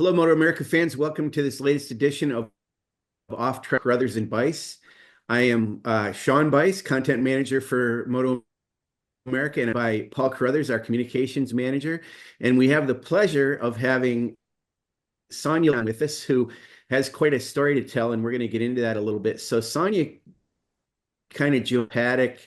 Hello, MotoAmerica fans. Welcome to this latest edition of Off Track Carruthers and Bice. I am Sean Bice, content manager for MotoAmerica, and by Paul Carruthers, our communications manager. And we have the pleasure of having Sonya with us, who has quite a story to tell, and we're going to get into that a little bit. So Sonya kind of joined Paddock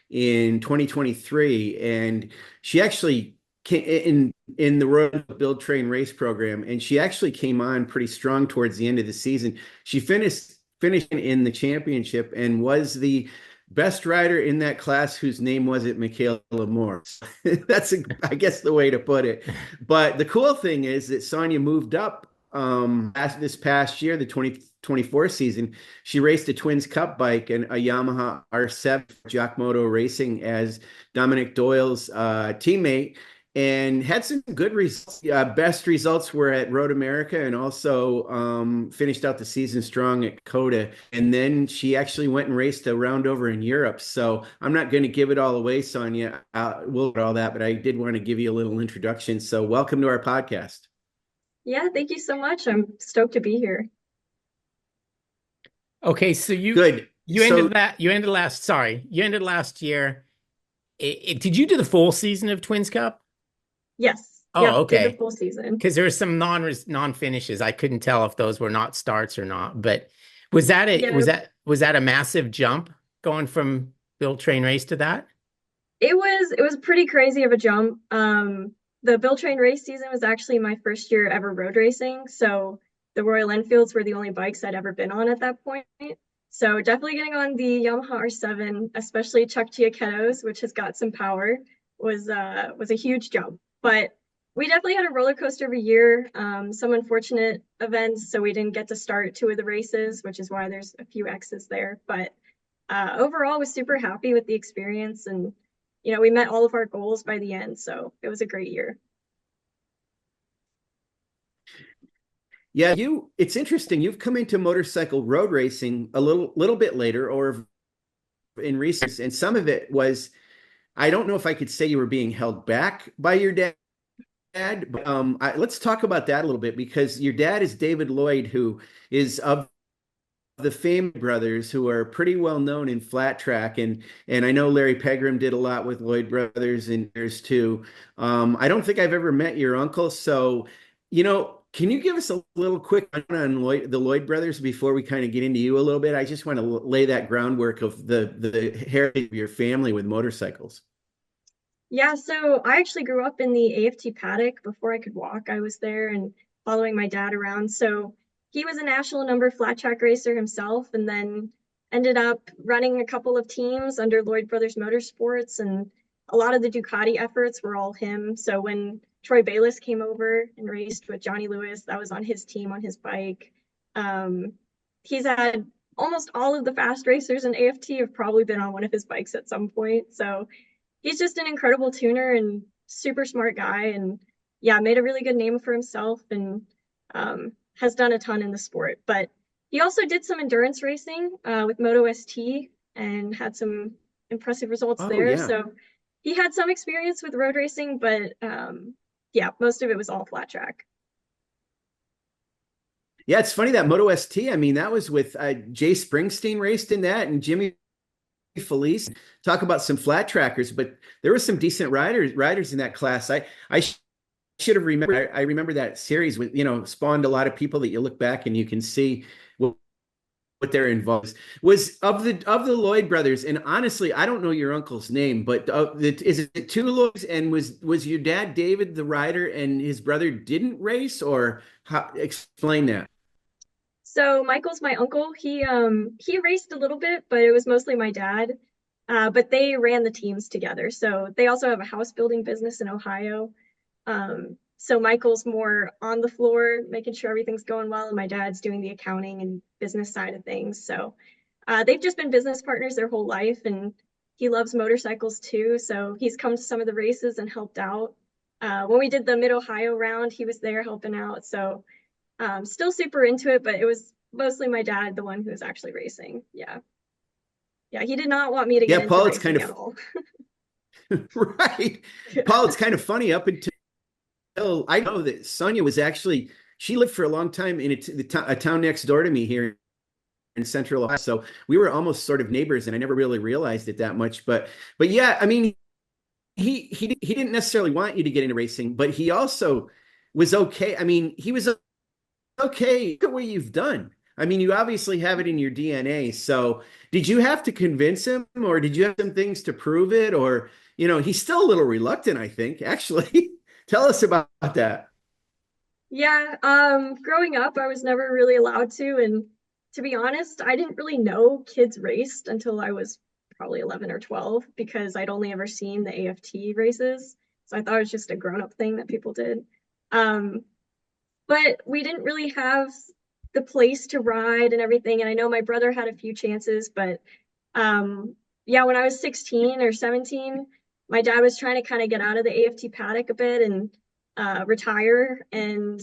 in 2023, and she actually in the Royal Enfield Build Train race program, and she actually came on pretty strong towards the end of the season. She finished in the championship and was the best rider in that class, whose name wasn't Michaela Moore. That's, I guess, the way to put it. But the cool thing is that Sonya moved up this past year, the 2024 season. She raced a Twins Cup bike and a Yamaha R7 Jock Moto Racing as Dominic Doyle's teammate, and had some good results. Best results were at Road America, and also finished out the season strong at Coda. And then she actually went and raced a round over in Europe. So I'm not going to give it all away, Sonya. We'll do all that, but I did want to give you a little introduction. So welcome to our podcast. Yeah, thank you so much. I'm stoked to be here. Okay, so you ended last year. Did you do the full season of Twins Cup? Yes. Oh, yep, okay. did the full season. Because there were some non-finishes. I couldn't tell if those were not starts or not. But was that a massive jump going from Build Train race to that? It was pretty crazy of a jump. The Build Train race season was actually my first year ever road racing. So the Royal Enfields were the only bikes I'd ever been on at that point. So definitely getting on the Yamaha R7, especially Chuck Giacchetto's, which has got some power, was a huge jump. But we definitely had a roller coaster of a year, some unfortunate events, so we didn't get to start two of the races, which is why there's a few X's there. But overall, was super happy with the experience, and we met all of our goals by the end, so it was a great year. Yeah, it's interesting. You've come into motorcycle road racing a little bit later, or in recent, and some of it was, I don't know if I could say you were being held back by your dad, but let's talk about that a little bit, because your dad is David Lloyd, who is of the Fame brothers, who are pretty well known in flat track, and I know Larry Pegram did a lot with Lloyd brothers and yours too. I don't think I've ever met your uncle, so can you give us a little quick on the Lloyd brothers before we kind of get into you a little bit? I just want to lay that groundwork of the heritage of your family with motorcycles. Yeah, so I actually grew up in the AFT paddock. Before I could walk, I was there and following my dad around. So he was a national number flat track racer himself, and then ended up running a couple of teams under Lloyd Brothers Motorsports, and a lot of the Ducati efforts were all him. So when Troy Bayliss came over and raced with Johnny Lewis, that was on his team on his bike. He's had almost all of the fast racers in AFT have probably been on one of his bikes at some point. So he's just an incredible tuner and super smart guy, and yeah, made a really good name for himself, and has done a ton in the sport. But he also did some endurance racing with MotoST and had some impressive results there. Yeah. So he had some experience with road racing, but yeah, most of it was all flat track. Yeah, it's funny that MotoST, I mean, that was with Jay Springsteen raced in that, and Jimmy Felice. Talk about some flat trackers, but there were some decent riders in that class. I should have remembered. I remember that series with, spawned a lot of people that you look back and you can see what they're involved was of the Lloyd brothers. And honestly, I don't know your uncle's name, but is it two Lloyds? And was your dad David the rider and his brother didn't race, or how? Explain that. So Michael's my uncle. He raced a little bit, but it was mostly my dad. But they ran the teams together. So they also have a house building business in Ohio. So Michael's more on the floor, making sure everything's going well, and my dad's doing the accounting and business side of things. So they've just been business partners their whole life, and he loves motorcycles too. So he's come to some of the races and helped out. When we did the Mid-Ohio round, he was there helping out. So still super into it, but it was mostly my dad, the one who was actually racing. Yeah. Yeah, he did not want me to get into Paul, racing it's kind of at all. right. Paul, it's kind of funny, up until I know that Sonya was actually, she lived for a long time in a town next door to me here in Central Ohio. So we were almost sort of neighbors, and I never really realized it that much. But yeah, I mean, he didn't necessarily want you to get into racing, but he also was okay. I mean, he was okay. Look at what you've done. I mean, you obviously have it in your DNA. So did you have to convince him, or did you have some things to prove it? Or, he's still a little reluctant, I think, actually. Tell us about that. Yeah, growing up, I was never really allowed to, and to be honest, I didn't really know kids raced until I was probably 11 or 12 because I'd only ever seen the AFT races. So I thought it was just a grown-up thing that people did. Um, but we didn't really have the place to ride and everything. And I know my brother had a few chances, but yeah, when I was 16 or 17, my dad was trying to kind of get out of the AFT paddock a bit and retire, and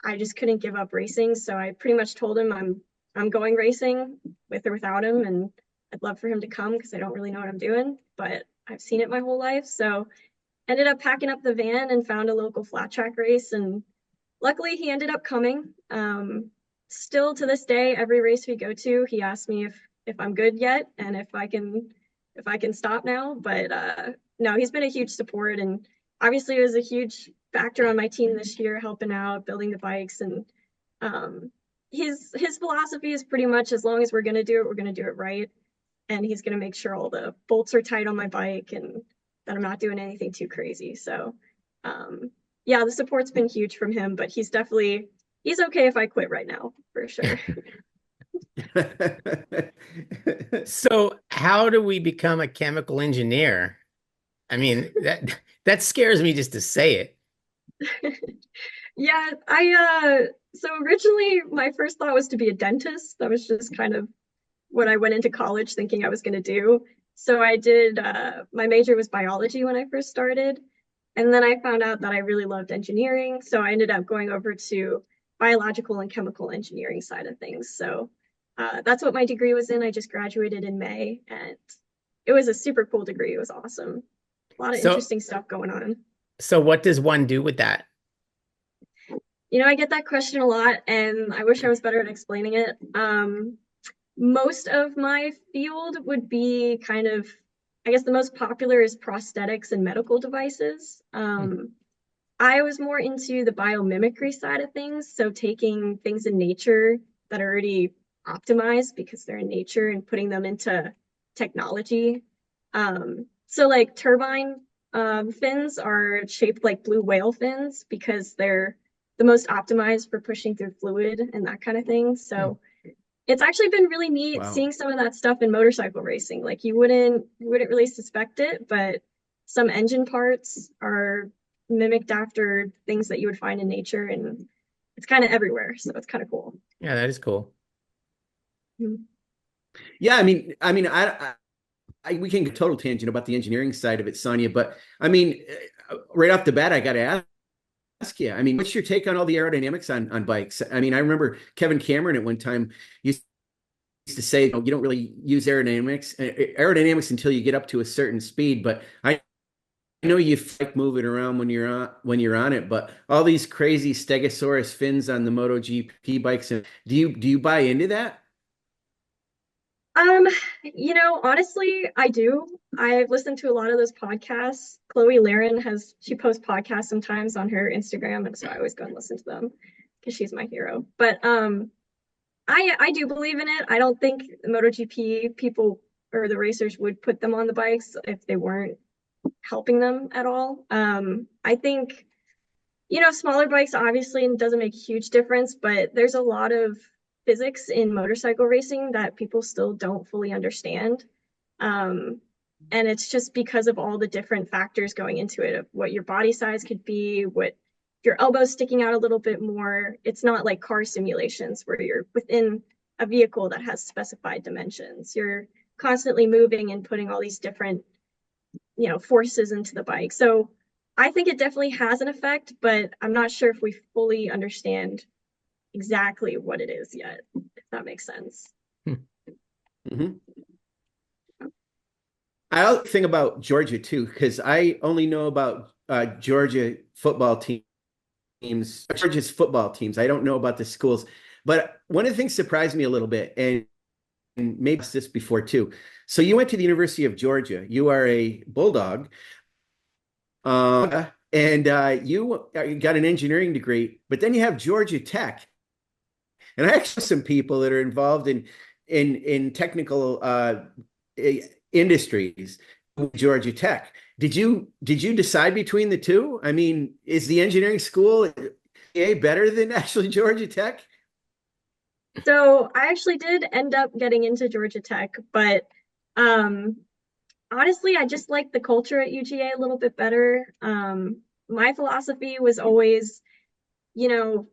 I just couldn't give up racing. So I pretty much told him I'm going racing with or without him, and I'd love for him to come because I don't really know what I'm doing, but I've seen it my whole life. So ended up packing up the van and found a local flat track race, and luckily he ended up coming. Still to this day, every race we go to, he asks me if I'm good yet and if I can stop now. But no, he's been a huge support, and obviously it was a huge factor on my team this year, helping out, building the bikes. And his philosophy is pretty much, as long as we're going to do it, we're going to do it right. And he's going to make sure all the bolts are tight on my bike and that I'm not doing anything too crazy. So yeah, the support's been huge from him, but he's okay if I quit right now, for sure. So how do we become a chemical engineer? I mean, that scares me just to say it. Yeah, so originally my first thought was to be a dentist. That was just kind of what I went into college thinking I was going to do. So I did, my major was biology when I first started. And then I found out that I really loved engineering. So I ended up going over to biological and chemical engineering side of things. So that's what my degree was in. I just graduated in May, and it was a super cool degree. It was awesome. A lot of interesting stuff going on. So what does one do with that? I get that question a lot, and I wish I was better at explaining it. Most of my field would be kind of, I guess the most popular is prosthetics and medical devices. I was more into the biomimicry side of things, so taking things in nature that are already optimized because they're in nature and putting them into technology. So like turbine fins are shaped like blue whale fins because they're the most optimized for pushing through fluid and that kind of thing. So it's actually been really neat seeing some of that stuff in motorcycle racing. Like you wouldn't really suspect it, but some engine parts are mimicked after things that you would find in nature, and it's kind of everywhere. So it's kind of cool. Yeah, that is cool. Yeah, I mean, we can get a total tangent about the engineering side of it, Sonya, but I mean, right off the bat, I got to ask you, I mean, what's your take on all the aerodynamics on bikes? I mean, I remember Kevin Cameron at one time used to say, you don't really use aerodynamics until you get up to a certain speed, but I know you like moving around when you're on it, but all these crazy Stegosaurus fins on the MotoGP bikes, do you buy into that? Honestly, I do. I've listened to a lot of those podcasts. Chloe Laren she posts podcasts sometimes on her Instagram, and so I always go and listen to them because she's my hero. But I do believe in it. I don't think the MotoGP people or the racers would put them on the bikes if they weren't helping them at all. I think, smaller bikes obviously doesn't make a huge difference, but there's a lot of physics in motorcycle racing that people still don't fully understand. And it's just because of all the different factors going into it, of what your body size could be, what your elbow sticking out a little bit more. It's not like car simulations where you're within a vehicle that has specified dimensions. You're constantly moving and putting all these different, forces into the bike. So I think it definitely has an effect, but I'm not sure if we fully understand exactly what it is yet, if that makes sense. Mm-hmm. I think about Georgia too, because I only know about Georgia football team teams, Georgia's football teams. I don't know about the schools, but one of the things surprised me a little bit, and maybe asked this before too. So you went to the University of Georgia. You are a Bulldog, and you got an engineering degree, but then you have Georgia Tech. And I actually have some people that are involved in technical industries with Georgia Tech. Did you decide between the two? I mean, is the engineering school better than actually Georgia Tech? So I actually did end up getting into Georgia Tech, but honestly, I just like the culture at UGA a little bit better. My philosophy was always, you know,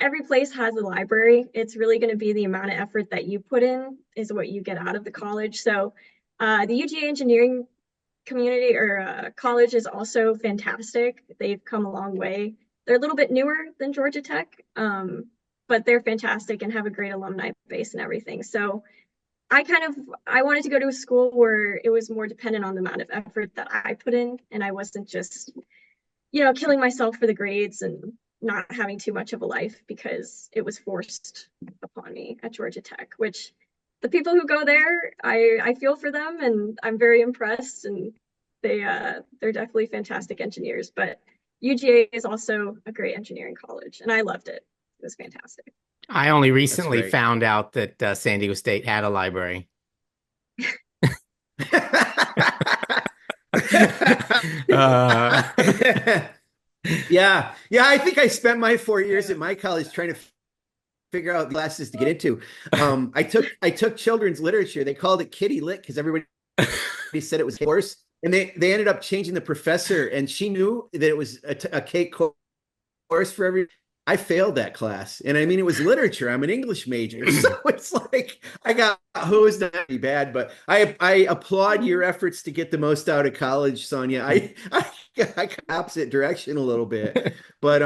every place has a library. It's really going to be the amount of effort that you put in is what you get out of the college. So the UGA engineering community or college is also fantastic. They've come a long way. They're a little bit newer than Georgia Tech, but they're fantastic and have a great alumni base and everything. So I wanted to go to a school where it was more dependent on the amount of effort that I put in, and I wasn't just, killing myself for the grades and not having too much of a life because it was forced upon me at Georgia Tech, which the people who go there, I feel for them and I'm very impressed, and they're definitely fantastic engineers. But UGA is also a great engineering college, and I loved it. It was fantastic. I only recently found out that San Diego State had a library. Yeah. I think I spent my 4 years at my college trying to figure out the classes to get into. I took children's literature. They called it Kitty Lit because everybody said it was a course, and they ended up changing the professor, and she knew that it was a cake course for every. I failed that class, and I mean, it was literature. I'm an English major, so it's like I got hosed. Not be bad, but I applaud your efforts to get the most out of college, Sonya. I got opposite direction a little bit, but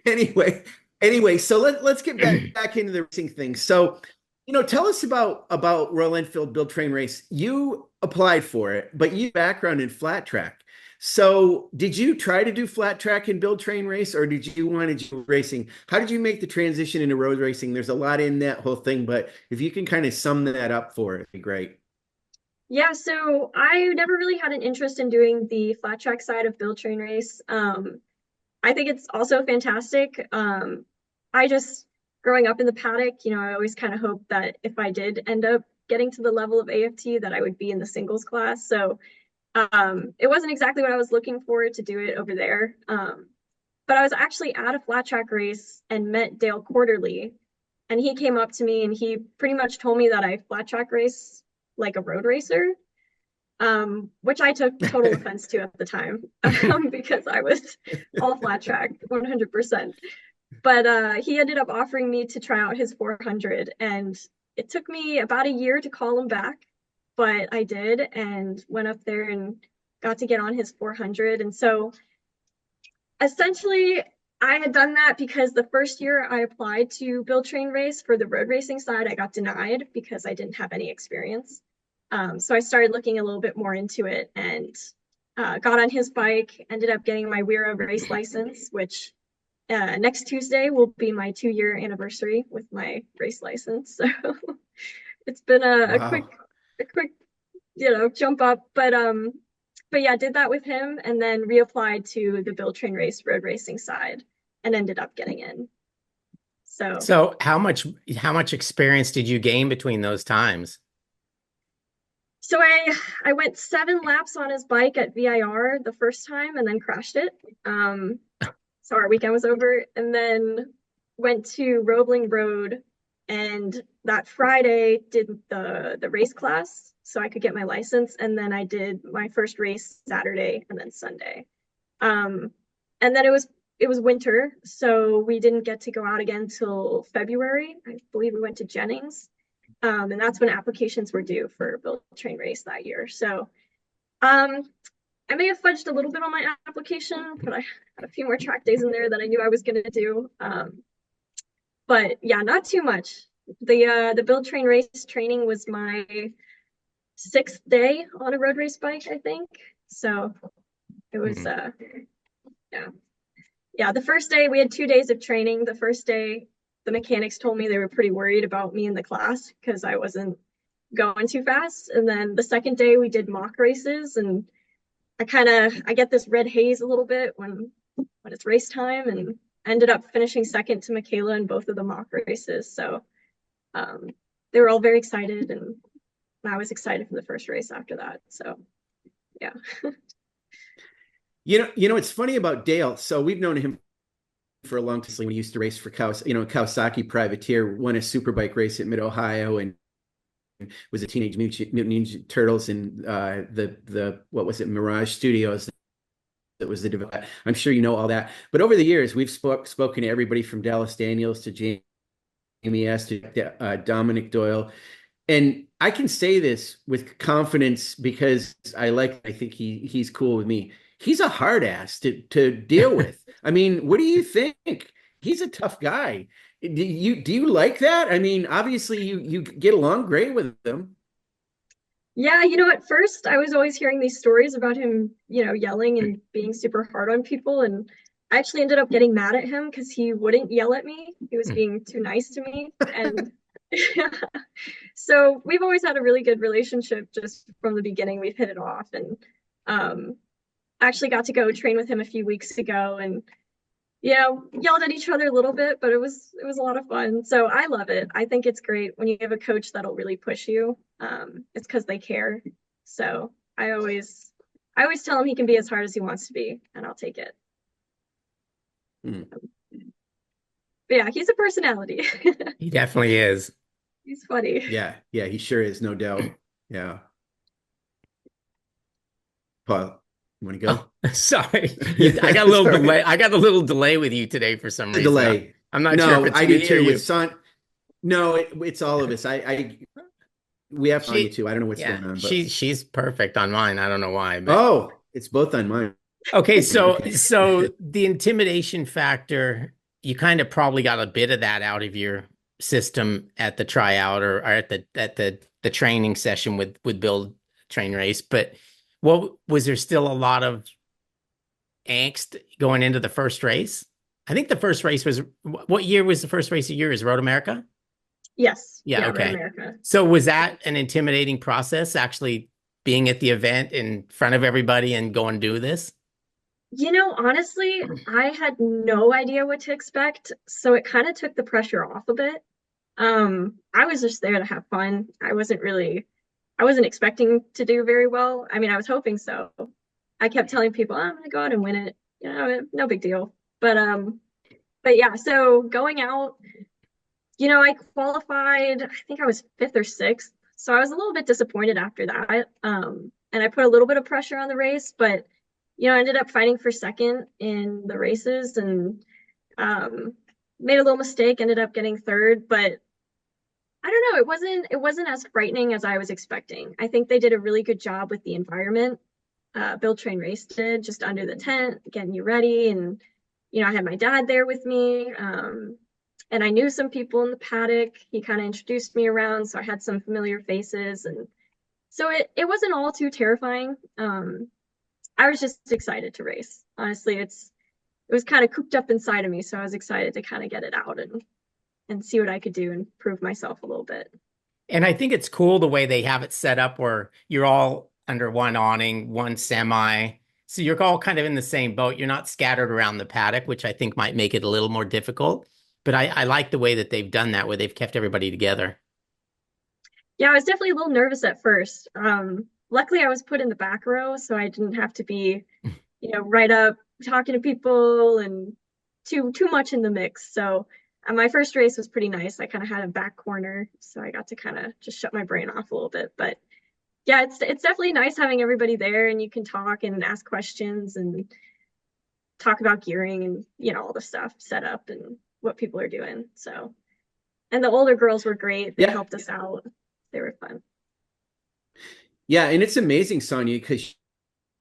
anyway. So let's get back into the racing thing. So, tell us about Royal Enfield Build Train Race. You applied for it, but you have background in flat track. So did you try to do flat track and build train race, or did you want to do racing? How did you make the transition into road racing? There's a lot in that whole thing, but if you can kind of sum that up for it, it'd be great. Yeah, so I never really had an interest in doing the flat track side of build train race. I think it's also fantastic. I just, growing up in the paddock, I always kind of hoped that if I did end up getting to the level of AFT, that I would be in the singles class. So it wasn't exactly what I was looking for to do it over there. But I was actually at a flat track race and met Dale Quarterly, and he came up to me and he pretty much told me that I flat track race like a road racer, which I took total offense to at the time because I was all flat track 100%. But he ended up offering me to try out his 400, and it took me about a year to call him back. But I did, and went up there and got to get on his 400. And so essentially I had done that because the first year I applied to build train race for the road racing side, I got denied because I didn't have any experience. So I started looking a little bit more into it and got on his bike, ended up getting my WERA race license, which next Tuesday will be my 2-year anniversary with my race license. So it's been a quick jump up, but yeah, did that with him and then reapplied to the build train race road racing side and ended up getting in. So how much experience did you gain between those times? So I went 7 laps on his bike at VIR the first time and then crashed it. So our weekend was over, and then went to Roebling Road, and that Friday did the race class so I could get my license, and then I did my first race Saturday and then Sunday. And then it was winter, so we didn't get to go out again till February. I believe we went to Jennings. And that's when applications were due for build train race that year. So I may have fudged a little bit on my application, but I had a few more track days in there that I knew I was going to do. But yeah, not too much. The build train race training was my 6th day on a road race bike, I think. So it was yeah. Yeah, the first day we had 2 days of training. The first day, the mechanics told me they were pretty worried about me in the class because I wasn't going too fast. And then the second day we did mock races, and I get this red haze a little bit when it's race time, and ended up finishing second to Michaela in both of the mock races. So they were all very excited, and I was excited for the first race after that. So yeah. It's funny about Dale. So we've known him for a long time. When he used to race for Kawasaki Privateer, won a superbike race at Mid Ohio, and was a Teenage Mutant Ninja Turtles in the what was it, Mirage Studios. That was the development. I'm sure you know all that. But over the years, we've spoken to everybody from Dallas Daniels to Jamie S. to Dominic Doyle. And I can say this with confidence because I think he's cool with me. He's a hard ass to deal with. I mean, what do you think? He's a tough guy. Do you like that? I mean, obviously you get along great with him. Yeah, at first I was always hearing these stories about him, yelling and being super hard on people. And I actually ended up getting mad at him because he wouldn't yell at me. He was being too nice to me. And so we've always had a really good relationship just from the beginning. We've hit it off. And actually got to go train with him a few weeks ago, and yelled at each other a little bit, but it was a lot of fun. So I love it. I think it's great when you have a coach that'll really push you. It's because they care. So I always tell him he can be as hard as he wants to be, and I'll take it. But yeah, he's a personality. He definitely is. He's funny. Yeah, he sure is, no doubt. Yeah. Paul, you want to go? Oh, sorry. I got a little delay. I got a little delay with you today for some reason. Delay. I'm not sure if it's I do me too or you. with Son. No, it's all of us. We have Sonya too. I don't know what's going on. But... She's perfect on mine. I don't know why. But... Oh, it's both on mine. Okay, so the intimidation factor, you kind of probably got a bit of that out of your system at the tryout or at the training session with Build Train Race. But what was there still a lot of angst going into the first race? I think the first race was, what year was the first race of yours? Road America? Yes. Yeah, okay. Road America. So was that an intimidating process, actually being at the event in front of everybody and go and do this? Honestly, I had no idea what to expect, so it kind of took the pressure off a bit. I was just there to have fun. I wasn't expecting to do very well. I mean, I was hoping so. I kept telling people, I'm gonna go out and win it. No big deal. But yeah, so going out, I qualified, I think I was 5th or 6th. So I was a little bit disappointed after that. And I put a little bit of pressure on the race, but I ended up fighting for second in the races, and made a little mistake, ended up getting third, but I don't know, it wasn't as frightening as I was expecting. I think they did a really good job with the environment. Build Train Race did, just under the tent, getting you ready. And, I had my dad there with me. And I knew some people in the paddock. He kind of introduced me around, so I had some familiar faces. And so it wasn't all too terrifying. I was just excited to race. Honestly, it was kind of cooped up inside of me, so I was excited to kind of get it out and see what I could do and prove myself a little bit. And I think it's cool the way they have it set up where you're all under one awning, one semi. So you're all kind of in the same boat. You're not scattered around the paddock, which I think might make it a little more difficult. But I like the way that they've done that, where they've kept everybody together. Yeah, I was definitely a little nervous at first. Luckily, I was put in the back row, so I didn't have to be, right up talking to people and too much in the mix. So my first race was pretty nice. I kind of had a back corner, so I got to kind of just shut my brain off a little bit. But yeah, it's definitely nice having everybody there, and you can talk and ask questions and talk about gearing and all the stuff set up and what people are doing. So, and the older girls were great. They helped us out. They were fun. Yeah, and it's amazing, Sonya, because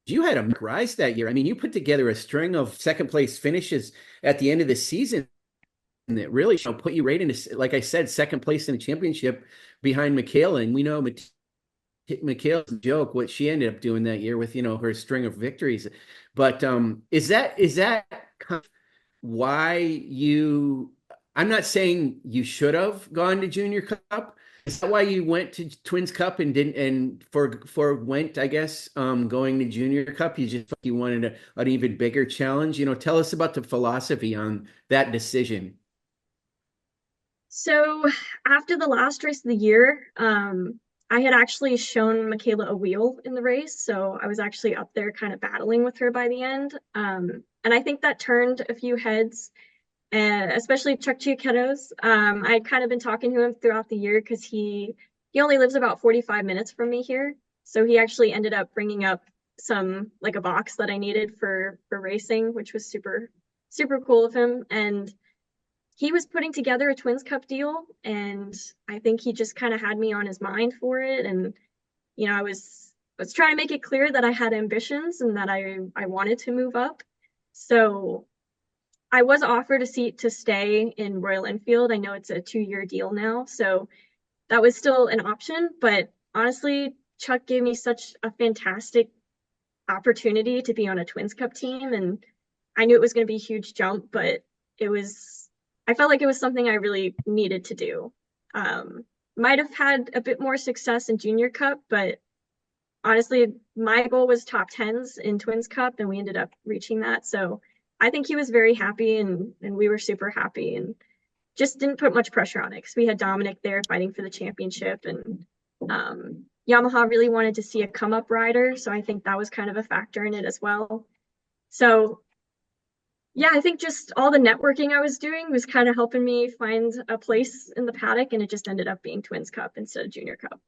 you had a rise that year. I mean, you put together a string of second place finishes at the end of the season that really put you right into, like I said, second place in the championship behind Michaela. And we know Michaela's joke, what she ended up doing that year with, her string of victories. But is that kind of why you, I'm not saying you should have gone to Junior Cup. Is that why you went to Twins Cup and didn't, and went, I guess, going to Junior Cup? You just, you wanted an even bigger challenge? Tell us about the philosophy on that decision. So after the last race of the year, I had actually shown Michaela a wheel in the race. So I was actually up there kind of battling with her by the end. And I think that turned a few heads, especially Chuck Giacchetto's. I'd kind of been talking to him throughout the year because he only lives about 45 minutes from me here. So he actually ended up bringing up like a box that I needed for racing, which was super, super cool of him. And he was putting together a Twins Cup deal, and I think he just kind of had me on his mind for it. And I was trying to make it clear that I had ambitions and that I wanted to move up. So I was offered a seat to stay in Royal Enfield. I know it's a 2-year deal now, so that was still an option. But honestly, Chuck gave me such a fantastic opportunity to be on a Twins Cup team, and I knew it was going to be a huge jump, but I felt like it was something I really needed to do. Might have had a bit more success in Junior Cup, but honestly, my goal was top tens in Twins Cup, and we ended up reaching that. So I think he was very happy, and we were super happy, and just didn't put much pressure on it because we had Dominic there fighting for the championship, and Yamaha really wanted to see a come up rider. So I think that was kind of a factor in it as well. So yeah, I think just all the networking I was doing was kind of helping me find a place in the paddock, and it just ended up being Twins Cup instead of Junior Cup.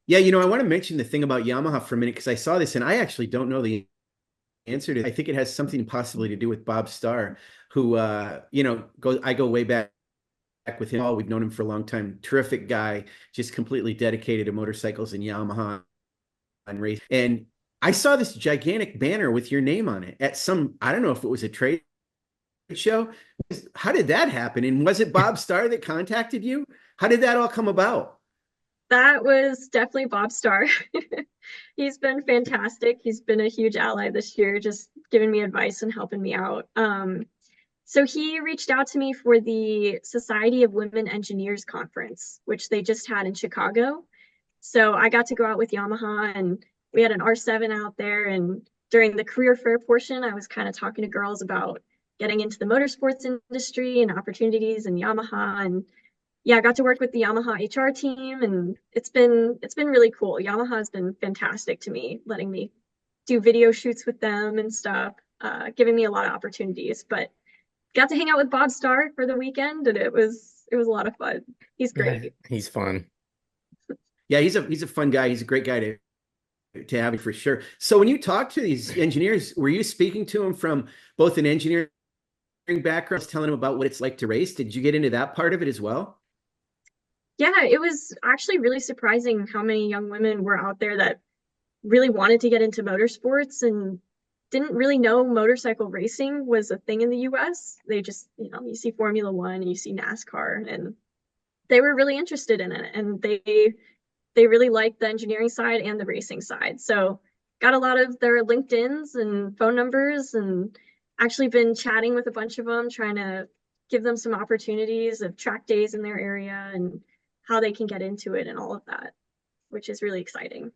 Yeah, I want to mention the thing about Yamaha for a minute because I saw this and I actually don't know the answer to it. I think it has something possibly to do with Bob Starr, who I go way back with him. We've known him for a long time. Terrific guy, just completely dedicated to motorcycles and Yamaha and race. And I saw this gigantic banner with your name on it at some, I don't know if it was a trade show. How did that happen? And was it Bob Starr that contacted you? How did that all come about? That was definitely Bob Starr. He's been fantastic. He's been a huge ally this year, just giving me advice and helping me out. So he reached out to me for the Society of Women Engineers conference, which they just had in Chicago. So I got to go out with Yamaha, and we had an R7 out there. And during the career fair portion, I was kind of talking to girls about getting into the motorsports industry and opportunities in Yamaha. And yeah, I got to work with the Yamaha HR team, and it's been really cool. Yamaha has been fantastic to me, letting me do video shoots with them and stuff, giving me a lot of opportunities. But got to hang out with Bob Starr for the weekend, and it was a lot of fun. He's great. Yeah, he's fun. Yeah, he's a fun guy. He's a great guy to have for sure. So when you talk to these engineers, were you speaking to them from both an engineering background, telling them about what it's like to race? Did you get into that part of it as well? Yeah, it was actually really surprising how many young women were out there that really wanted to get into motorsports and didn't really know motorcycle racing was a thing in the US. They just, you see Formula One and you see NASCAR, and they were really interested in it, and they really liked the engineering side and the racing side. So got a lot of their LinkedIns and phone numbers, and actually been chatting with a bunch of them, trying to give them some opportunities of track days in their area and how they can get into it and all of that, which is really exciting.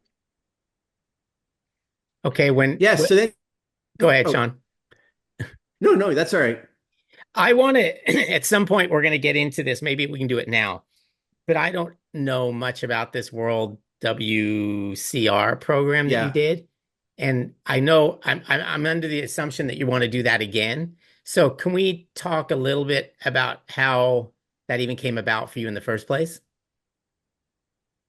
Okay, So then go ahead, Sean. No, that's all right. I want to, at some point, we're going to get into this. Maybe we can do it now, but I don't know much about this World WCR program that you did. And I know I'm under the assumption that you want to do that again. So can we talk a little bit about how that even came about for you in the first place?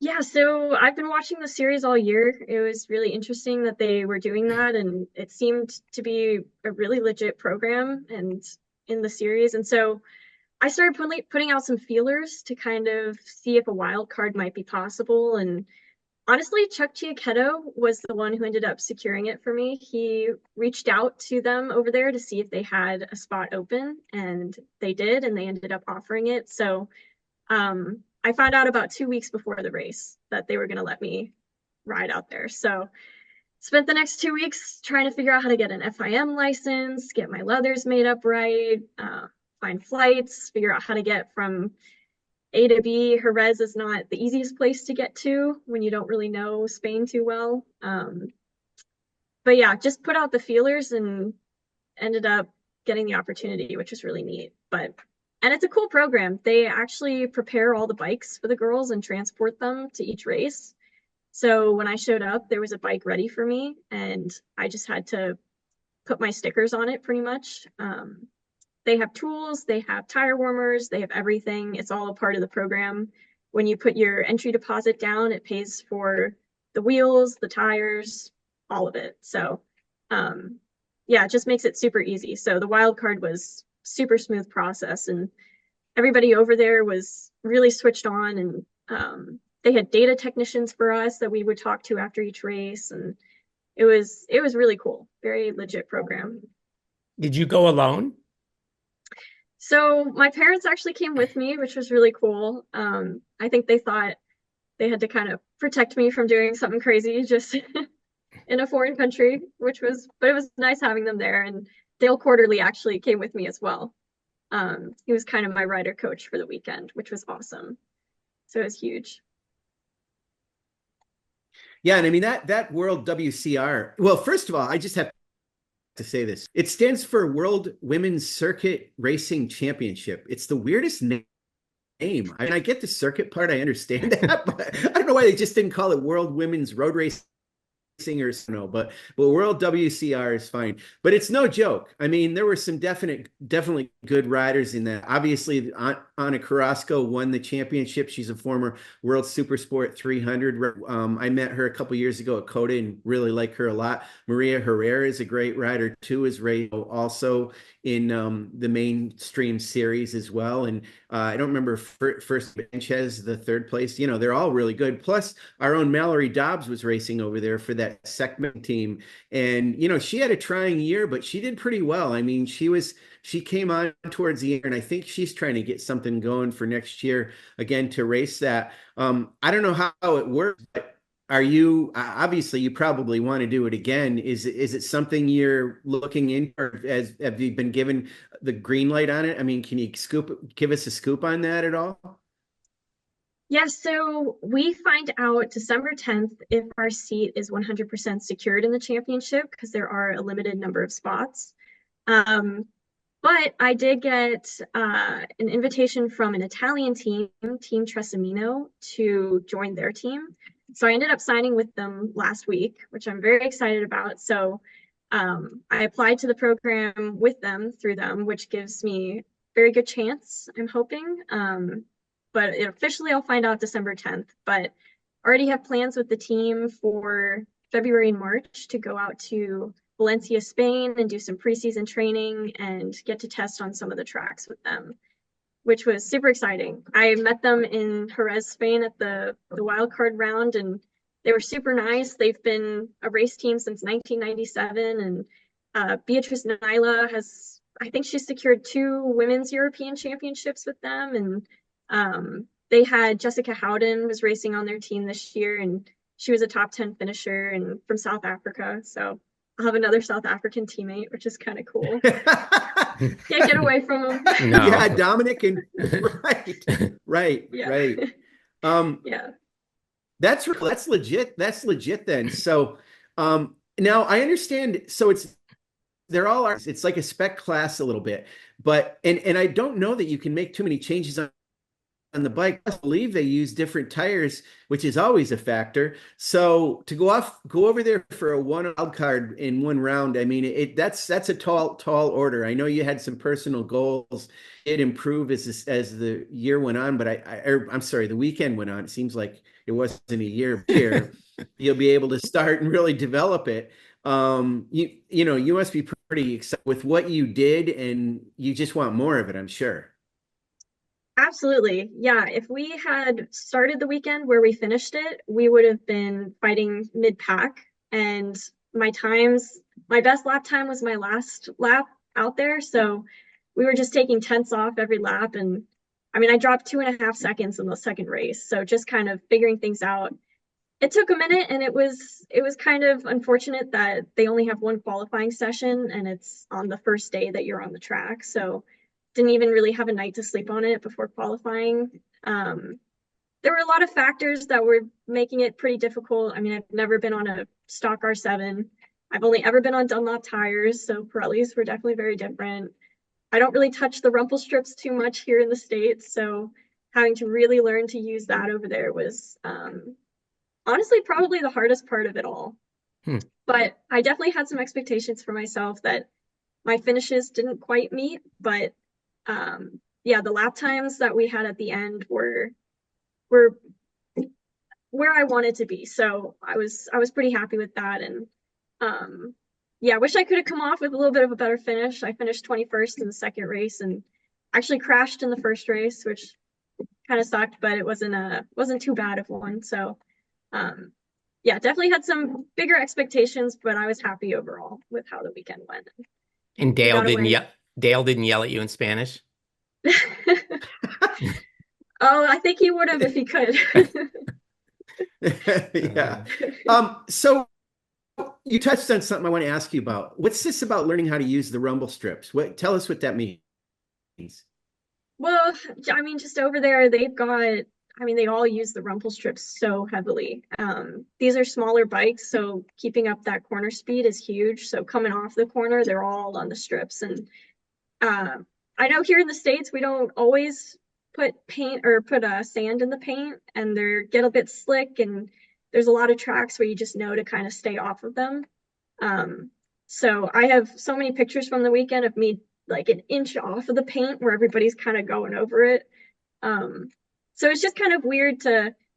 Yeah, so I've been watching the series all year. It was really interesting that they were doing that, and it seemed to be a really legit program and in the series. And so I started putting out some feelers to kind of see if a wild card might be possible. And honestly, Chuck Giacchetto was the one who ended up securing it for me. He reached out to them over there to see if they had a spot open, and they did, and they ended up offering it. So I found out about 2 weeks before the race that they were going to let me ride out there. So spent the next 2 weeks trying to figure out how to get an FIM license, get my leathers made up right, find flights, figure out how to get from A to B. Jerez is not the easiest place to get to when you don't really know Spain too well. But yeah, just put out the feelers and ended up getting the opportunity, which was really neat. And it's a cool program. They actually prepare all the bikes for the girls and transport them to each race. So when I showed up, there was a bike ready for me, and I just had to put my stickers on it pretty much. They have tools, they have tire warmers, they have everything. It's all a part of the program. When you put your entry deposit down, it pays for the wheels, the tires, all of it. So yeah, it just makes it super easy. So the wild card was super smooth process, and everybody over there was really switched on, and they had data technicians for us that we would talk to after each race, and it was really cool. Very legit program. Did you go alone? So my parents actually came with me, which was really cool. I think they thought they had to kind of protect me from doing something crazy just in a foreign country, but it was nice having them there. And Dale Quarterly actually came with me as well. He was kind of my rider coach for the weekend, which was awesome. So it was huge. Yeah, and I mean that World WCR. Well, first of all, I just have to say this. It stands for World Women's Circuit Racing Championship. It's the weirdest name. I mean, I get the circuit part, I understand that, but I don't know why they just didn't call it World Women's Road Racing or no, but World WCR is fine. But it's no joke. I mean, there were some definitely good riders in that. Obviously, Ana Carrasco won the championship. She's a former World Supersport 300. I met her a couple years ago at COTA and really like her a lot. Maria Herrera is a great rider too, is raced also in the mainstream series as well. And I don't remember first Sanchez, the third place. You know, they're all really good. Plus, our own Mallory Dobbs was racing over there for that Sekman team. And, you know, she had a trying year, but she did pretty well. I mean, she came on towards the end, and I think she's trying to get something going for next year again to race that. I don't know how it works, but are you obviously you probably want to do it again? Is it something you're looking in, or have you been given the green light on it? I mean, can you give us a scoop on that at all? Yeah, so we find out December 10th if our seat is 100% secured in the championship, because there are a limited number of spots. But I did get an invitation from an Italian team, Team Tresemino, to join their team. So I ended up signing with them last week, which I'm very excited about. So I applied to the program with them through them, which gives me a very good chance, I'm hoping. But officially I'll find out December 10th. But already have plans with the team for February and March to go out to Valencia, Spain, and do some preseason training and get to test on some of the tracks with them, which was super exciting. I met them in Jerez, Spain at the wildcard round, and they were super nice. They've been a race team since 1997, and Beatrice Naila I think she's secured 2 women's European championships with them, and they had Jessica Howden was racing on their team this year, and she was a top 10 finisher and from South Africa. So I'll have another South African teammate, which is kind of cool. Can't get away from them. No. Yeah, Dominic and right. Yeah. That's legit. That's legit then. So now I understand. So it's like a spec class a little bit, but and I don't know that you can make too many changes on the bike. I believe they use different tires, which is always a factor. So to go over there for a one wild card in one round, I mean, that's a tall order. I know you had some personal goals. It improved as the year went on, but I'm sorry, the weekend went on. It seems like it wasn't a year here. You'll be able to start and really develop it. You know, you must be pretty excited with what you did, and you just want more of it, I'm sure. Absolutely. Yeah. If we had started the weekend where we finished it, we would have been fighting mid-pack. And my best lap time was my last lap out there. So we were just taking tenths off every lap. And I mean, I dropped 2.5 seconds in the second race. So just kind of figuring things out. it took a minute, and it was kind of unfortunate that they only have one qualifying session and it's on the first day that you're on the track. So didn't even really have a night to sleep on it before qualifying. There were a lot of factors that were making it pretty difficult. I mean, I've never been on a stock R7. I've only ever been on Dunlop tires, so Pirellis were definitely very different. I don't really touch the rumple strips too much here in the States, so having to really learn to use that over there was honestly probably the hardest part of it all. But I definitely had some expectations for myself that my finishes didn't quite meet, but yeah, the lap times that we had at the end were where I wanted to be. So I was pretty happy with that. And yeah, I wish I could have come off with a little bit of a better finish. I finished 21st in the second race and actually crashed in the first race, which kind of sucked, but it wasn't too bad of one. So yeah, definitely had some bigger expectations, but I was happy overall with how the weekend went. And Dale didn't yell at you in Spanish? Oh, I think he would have if he could. Yeah. So you touched on something I want to ask you about. What's this about learning how to use the rumble strips? Tell us what that means. Well, I mean, just over there, they all use the rumple strips so heavily. These are smaller bikes, so keeping up that corner speed is huge. So coming off the corner, they're all on the strips. And I know here in the States, we don't always put paint or put sand in the paint, and they get a bit slick, and there's a lot of tracks where you just know to kind of stay off of them. So I have so many pictures from the weekend of me like an inch off of the paint where everybody's kind of going over it. So it's just kind of weird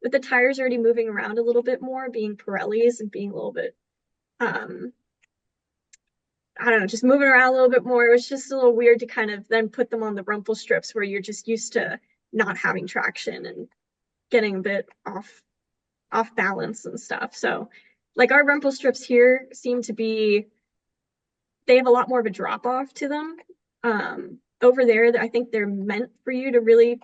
with the tires already moving around a little bit more, being Pirellis and being a little bit I don't know, just moving around a little bit more. It was just a little weird to kind of then put them on the rumple strips where you're just used to not having traction and getting a bit off balance and stuff. So like our rumple strips here they have a lot more of a drop off to them. Over there, I think they're meant for you to really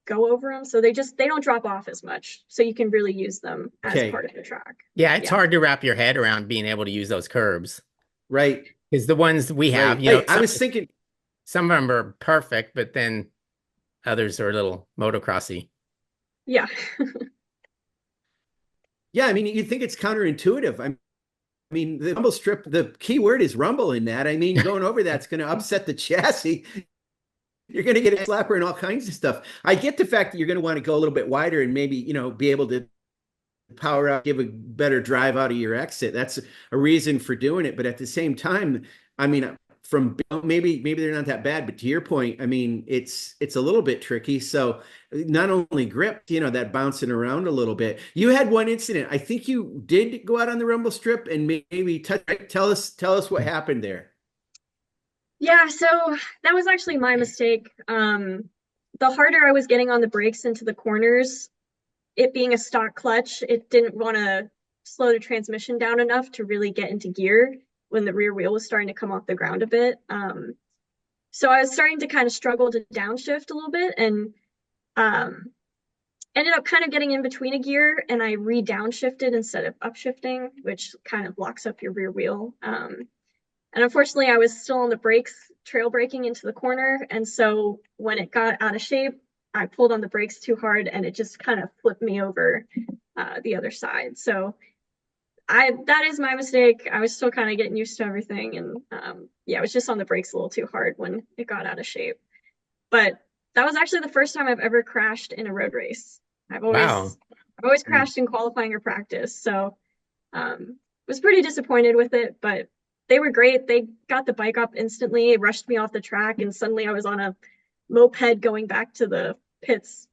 go over them. So they don't drop off as much. So you can really use them as part of the track. Yeah, it's hard to wrap your head around being able to use those curbs. Right. Because the ones we have, I was thinking some of them are perfect, but then others are a little motocrossy. Yeah. Yeah, I mean, you'd think it's counterintuitive. I mean, the rumble strip, the key word is rumble in that. I mean, going over that's going to upset the chassis. You're going to get a slapper and all kinds of stuff. I get the fact that you're going to want to go a little bit wider and maybe, be able to power out, give a better drive out of your exit. That's a reason for doing it. But at the same time, I mean, maybe they're not that bad, but to your point, I mean, it's a little bit tricky. So not only grip, that bouncing around a little bit. You had one incident. I think you did go out on the rumble strip and maybe tell us what happened there. Yeah, so that was actually my mistake. The harder I was getting on the brakes into the corners, it being a stock clutch, it didn't want to slow the transmission down enough to really get into gear when the rear wheel was starting to come off the ground a bit. So I was starting to kind of struggle to downshift a little bit and ended up kind of getting in between a gear, and I re-downshifted instead of upshifting, which kind of locks up your rear wheel. And unfortunately, I was still on the brakes, trail braking into the corner. And so when it got out of shape, I pulled on the brakes too hard and it just kind of flipped me over the other side. So that is my mistake. I was still kind of getting used to everything. And yeah, I was just on the brakes a little too hard when it got out of shape. But that was actually the first time I've ever crashed in a road race. I've always crashed in qualifying or practice. So was pretty disappointed with it, but they were great. They got the bike up instantly, rushed me off the track, and suddenly I was on a moped going back to the pits.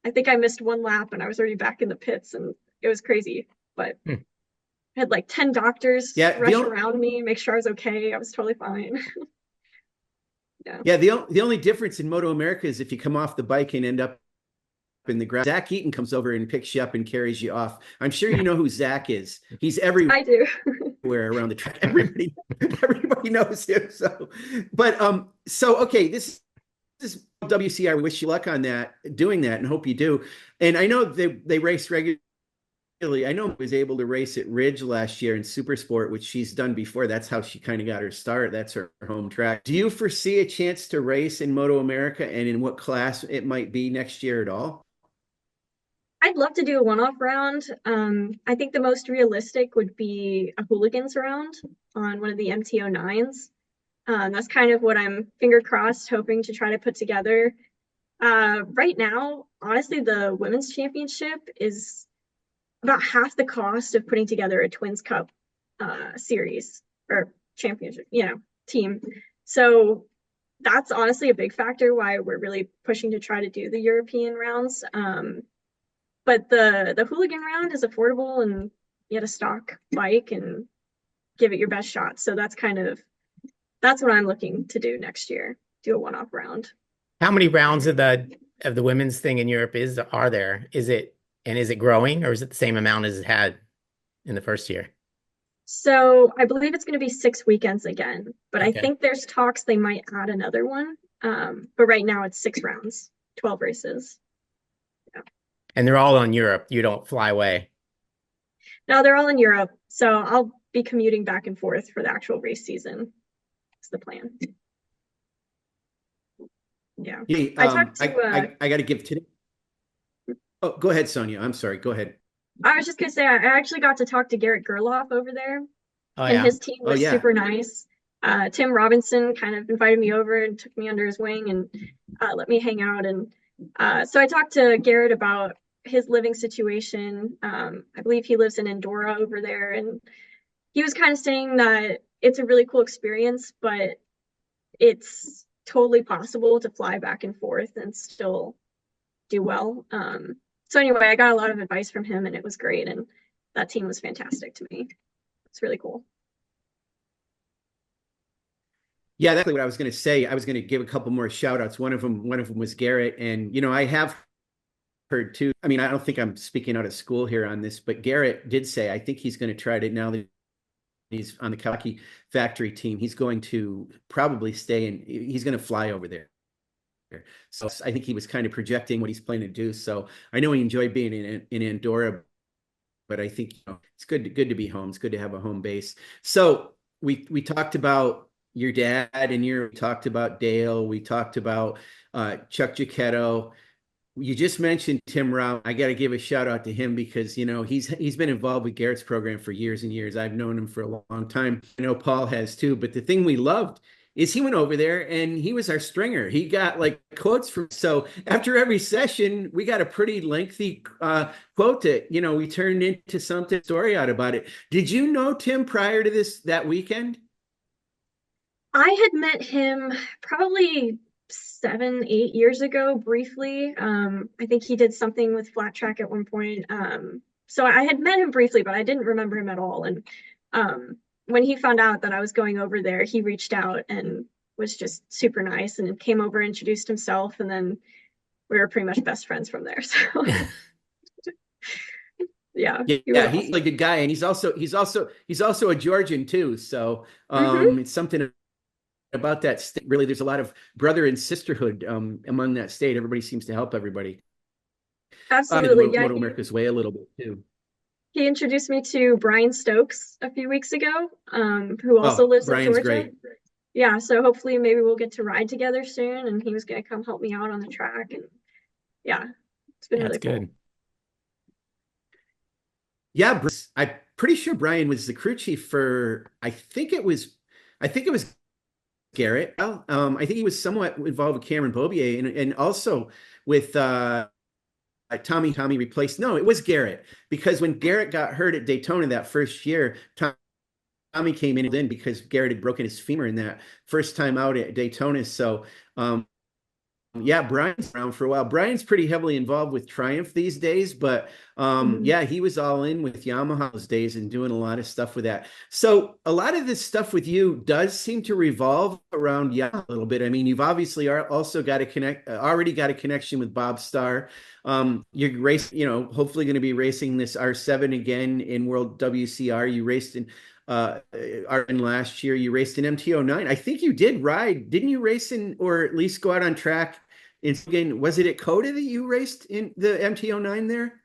I think I missed one lap and I was already back in the pits, and it was crazy. But I had like 10 doctors rush around me, make sure I was okay. I was totally fine. Yeah, the only difference in MotoAmerica is if you come off the bike and end up in the grass, Zach Eaton comes over and picks you up and carries you off. I'm sure you know who Zach is. He's everywhere. I do. Around the track. Everybody knows him. So okay, this is WCR. We wish you luck on doing that, and hope you do. And I know they race regularly I know was able to race at Ridge last year in Supersport, which she's done before. That's how she kind of got her start. That's her home track. Do you foresee a chance to race in MotoAmerica, and in what class it might be next year at all? I'd love to do a one-off round. I think the most realistic would be a hooligans round on one of the MT09s. That's kind of what I'm finger crossed hoping to try to put together. Right now, honestly, the women's championship is about half the cost of putting together a Twins Cup series or championship, team. So that's honestly a big factor why we're really pushing to try to do the European rounds. But the hooligan round is affordable, and you get a stock bike and give it your best shot. So that's what I'm looking to do next year. Do a one-off round. How many rounds of the women's thing in Europe are there? Is it growing, or is it the same amount as it had in the first year? So I believe it's going to be 6 weekends again, but Okay. I think there's talks they might add another one. But right now it's 6 rounds, 12 races. Yeah. And they're all on Europe. You don't fly away. No, they're all in Europe. So I'll be commuting back and forth for the actual race season. That's the plan. Yeah. Yeah, I got to give today. Oh, go ahead, Sonya. I'm sorry. Go ahead. I was just gonna say I actually got to talk to Garrett Gerloff over there, Oh and yeah. his team was yeah. super nice. Tim Robinson kind of invited me over and took me under his wing and let me hang out. And so I talked to Garrett about his living situation. I believe he lives in Andorra over there, and he was kind of saying that it's a really cool experience, but it's totally possible to fly back and forth and still do well. So anyway, I got a lot of advice from him, and it was great. And that team was fantastic to me. It's really cool. Yeah, that's what I was going to say. I was going to give a couple more shout outs. One of them was Garrett. And, I have heard too. I mean, I don't think I'm speaking out of school here on this, but Garrett did say, I think he's going to try to, now that he's on the Kawasaki factory team, he's going to probably stay and he's going to fly over there. So I think he was kind of projecting what he's planning to do. So I know he enjoyed being in Andorra, but I think it's good to be home. It's good to have a home base. So we talked about your dad, and we talked about Dale. We talked about Chuck Giacchetto. You just mentioned Tim Rowe. I got to give a shout out to him because he's been involved with Garrett's program for years and years. I've known him for a long time. I know Paul has too. But the thing we loved is he went over there and he was our stringer. He got like quotes from, so after every session, we got a pretty lengthy quote that, we turned into something, story out about it. Did you know Tim prior to that weekend? I had met him probably 7, 8 years ago, briefly. I think he did something with flat track at one point. So I had met him briefly, but I didn't remember him at all. And when he found out that I was going over there, he reached out and was just super nice and came over, introduced himself, and then we were pretty much best friends from there. So yeah, he's a good guy, and he's also a Georgian too. So it's something about that state. Really, there's a lot of brother and sisterhood among that state. Everybody seems to help everybody. Absolutely, MotoAmerica's way a little bit too. He introduced me to Brian Stokes a few weeks ago, who also lives in Georgia. Great. Yeah, so hopefully maybe we'll get to ride together soon, and he was going to come help me out on the track. And yeah, it's been really cool. Good. Yeah, I'm pretty sure Brian was the crew chief for, I think it was Garrett. I think he was somewhat involved with Cameron Bobier and also with Tommy replaced. No, it was Garrett, because when Garrett got hurt at Daytona that first year, Tommy came in because Garrett had broken his femur in that first time out at Daytona. So yeah, Brian's around for a while. Brian's pretty heavily involved with Triumph these days, but yeah, he was all in with Yamaha those days and doing a lot of stuff with that. So a lot of this stuff with you does seem to revolve around Yamaha a little bit. I mean, you've obviously also got already got a connection with Bob Starr. You're hopefully going to be racing this R7 again in World WCR. You raced in last year. You raced in MT09. I think you did ride, didn't you race in, or at least go out on track? Was it at Coda that you raced in the MT09 there?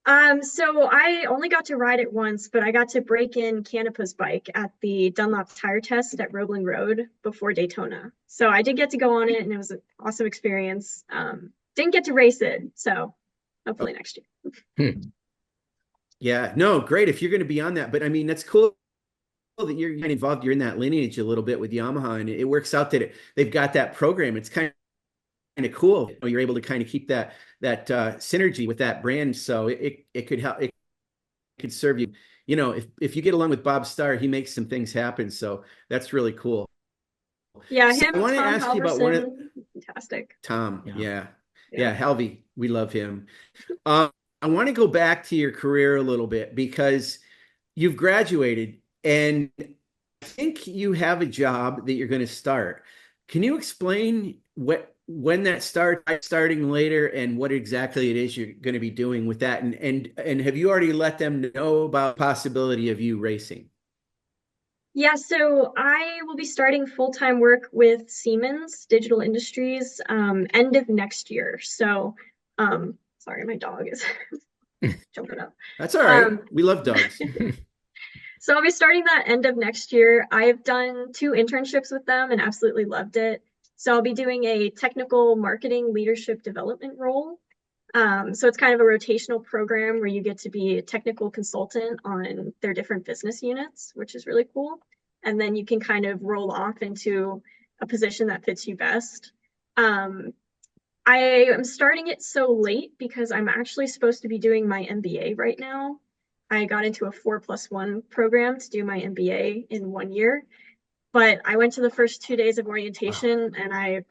So I only got to ride it once, but I got to break in Canepa's bike at the Dunlop tire test at Roebling Road before Daytona. So I did get to go on it, and it was an awesome experience. Didn't get to race it, so hopefully next year. Yeah, no, great if you're going to be on that. But I mean, that's cool that you're involved. You're in that lineage a little bit with Yamaha, and it works out that they've got that program. It's kind of cool. You're able to kind of keep that synergy with that brand. So it could help. It could serve you. You know, if you get along with Bob Starr, he makes some things happen. So that's really cool. Yeah, So him, I want to Tom ask you about one of Halverson, fantastic. Tom. Yeah. Yeah, Halvey, we love him. I want to go back to your career a little bit because you've graduated and I think you have a job that you're going to start. Can you explain when that starting later and what exactly it is you're going to be doing with that? And have you already let them know about the possibility of you racing? Yeah, so I will be starting full-time work with Siemens Digital Industries end of next year. So, sorry, my dog is jumping up. That's all right. We love dogs. So I'll be starting that end of next year. I've done 2 internships with them and absolutely loved it. So I'll be doing a technical marketing leadership development role. So it's kind of a rotational program where you get to be a technical consultant on their different business units, which is really cool. And then you can kind of roll off into a position that fits you best. I am starting it so late because I'm actually supposed to be doing my MBA right now. I got into a 4+1 program to do my MBA in 1 year, but I went to the first 2 days of orientation and I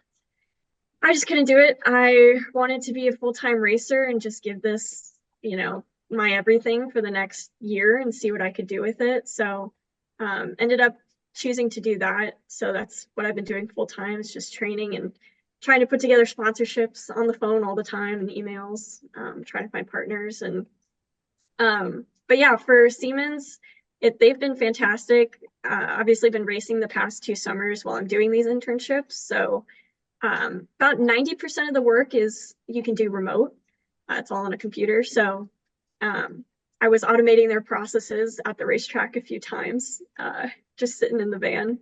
just couldn't do it. I wanted to be a full-time racer and just give this, my everything for the next year and see what I could do with it. So ended up choosing to do that. So that's what I've been doing full-time, is just training and trying to put together sponsorships on the phone all the time and emails, trying to find partners. And but yeah, for Siemens, they've been fantastic. Obviously been racing the past 2 summers while I'm doing these internships. So about 90% of the work is you can do remote. It's all on a computer. So I was automating their processes at the racetrack a few times, just sitting in the van.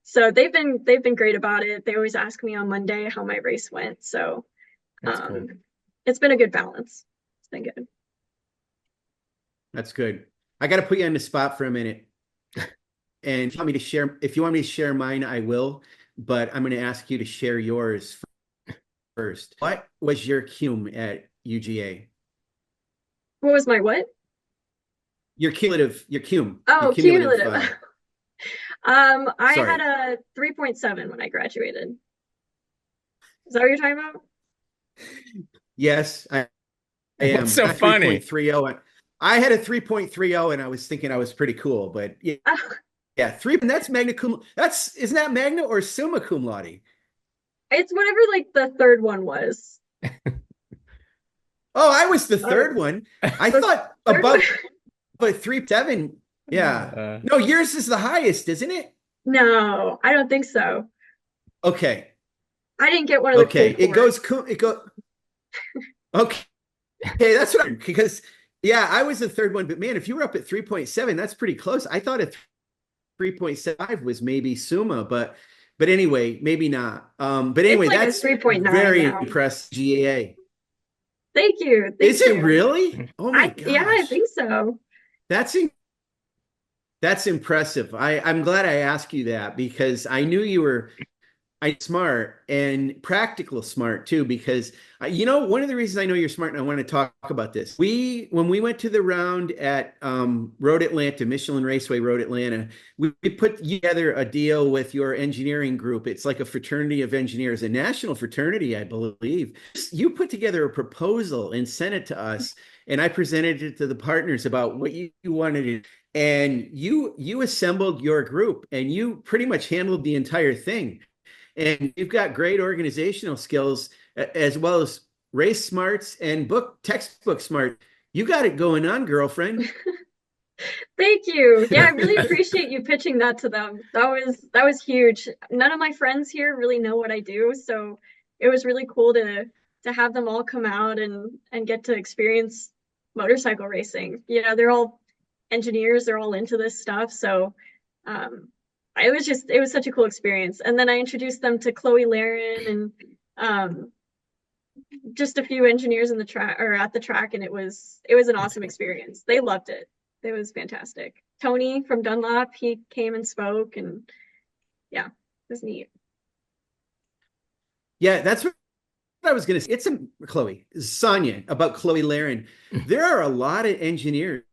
So they've been great about it. They always ask me on Monday how my race went. So Cool. It's been a good balance. It's been good. That's good. I got to put you on the spot for a minute. And if you want me to share mine, I will. But I'm going to ask you to share yours first. What was your cum at UGA? What was my what? Your cum. Oh, your cumulative. I Sorry. had a 3.7 when I graduated. Is that what you're talking about? Yes, I am. What's so funny? 3.30. I had a 3.30 and I was thinking I was pretty cool, but yeah, 3, and that's magna cum. Isn't that magna or summa cum laude? It's whatever like the third one was. Oh, I was the third one. I thought above, but 3.7. Yeah. No, yours is the highest, isn't it? No, I don't think so. Okay. I didn't get one of the Okay. cool It goes. Okay. Okay, that's what because yeah, I was the third one, but man, if you were up at 3.7, that's pretty close. I thought a 3.5 was maybe summa, but anyway, maybe not. But anyway, like that's 3.9 very now. impressed GAA. Thank you. Is it really? Oh my gosh. Yeah, I think so. That's impressive. I'm glad I asked you that because I knew you were smart and practical smart too, because one of the reasons I know you're smart and I want to talk about this. When we went to the round at Road Atlanta, Michelin Raceway Road Atlanta, we put together a deal with your engineering group. It's like a fraternity of engineers, a national fraternity, I believe. You put together a proposal and sent it to us, and I presented it to the partners about what you wanted to do. And you assembled your group and you pretty much handled the entire thing. And you've got great organizational skills as well as race smarts and textbook smart. You got it going on, girlfriend. Thank you. Yeah, I really appreciate you pitching that to them. That was huge. None of my friends here really know what I do, so it was really cool to have them all come out and get to experience motorcycle racing. You know, they're all engineers, they're all into this stuff. So it was such a cool experience. And then I introduced them to Chloe Laren and just a few engineers in the track or at the track, and it was an awesome experience. They loved it. It was fantastic. Tony from Dunlop, he came and spoke, and yeah, it was neat. Yeah, that's what I was going to say. It's Sonya, about Chloe Laren. There are a lot of engineers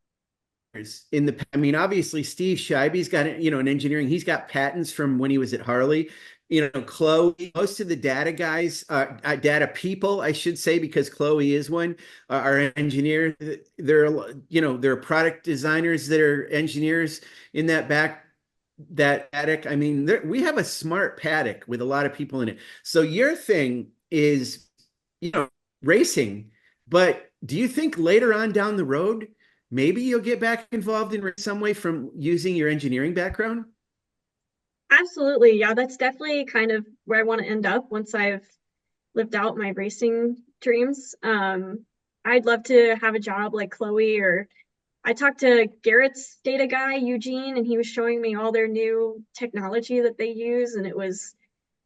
in the, I mean, obviously Steve Scheibe's got, you know, an engineering, he's got patents from when he was at Harley. You know, Chloe, most of the data guys, data people, I should say, because Chloe is one, are engineers. There are, you know, there are product designers that are engineers in that paddock. I mean, we have a smart paddock with a lot of people in it. So your thing is, you know, racing, but do you think later on down the road, maybe you'll get back involved in some way from using your engineering background? Absolutely. Yeah, that's definitely kind of where I want to end up once I've lived out my racing dreams. I'd love to have a job like Chloe, or I talked to Garrett's data guy, Eugene, and he was showing me all their new technology that they use, and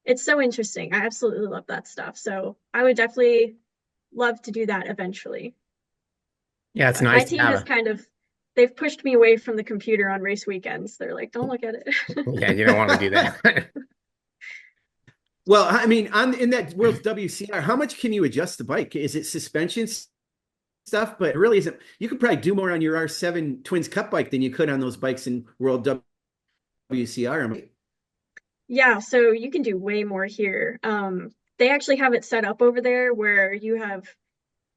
it's so interesting. I absolutely love that stuff. So I would definitely love to do that eventually. Yeah, it's But my nice to team have they've pushed me away from the computer on race weekends. They're like, don't look at it. yeah, you don't want to do that. Well, I mean, in that World's WCR, how much can you adjust the bike? Is it suspension stuff? But it really isn't. You could probably do more on your R7 Twins Cup bike than you could on those bikes in World WCR. Yeah, so you can do way more here. They actually have it set up over there where you have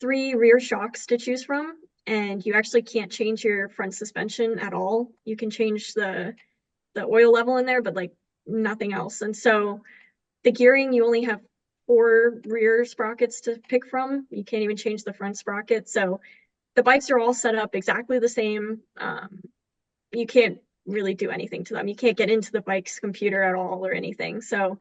3 rear shocks to choose from, and you actually can't change your front suspension at all. You can change the oil level in there, but like nothing else. And so the gearing, you only have 4 rear sprockets to pick from. You can't even change the front sprocket. So the bikes are all set up exactly the same. You can't really do anything to them. You can't get into the bike's computer at all or anything. So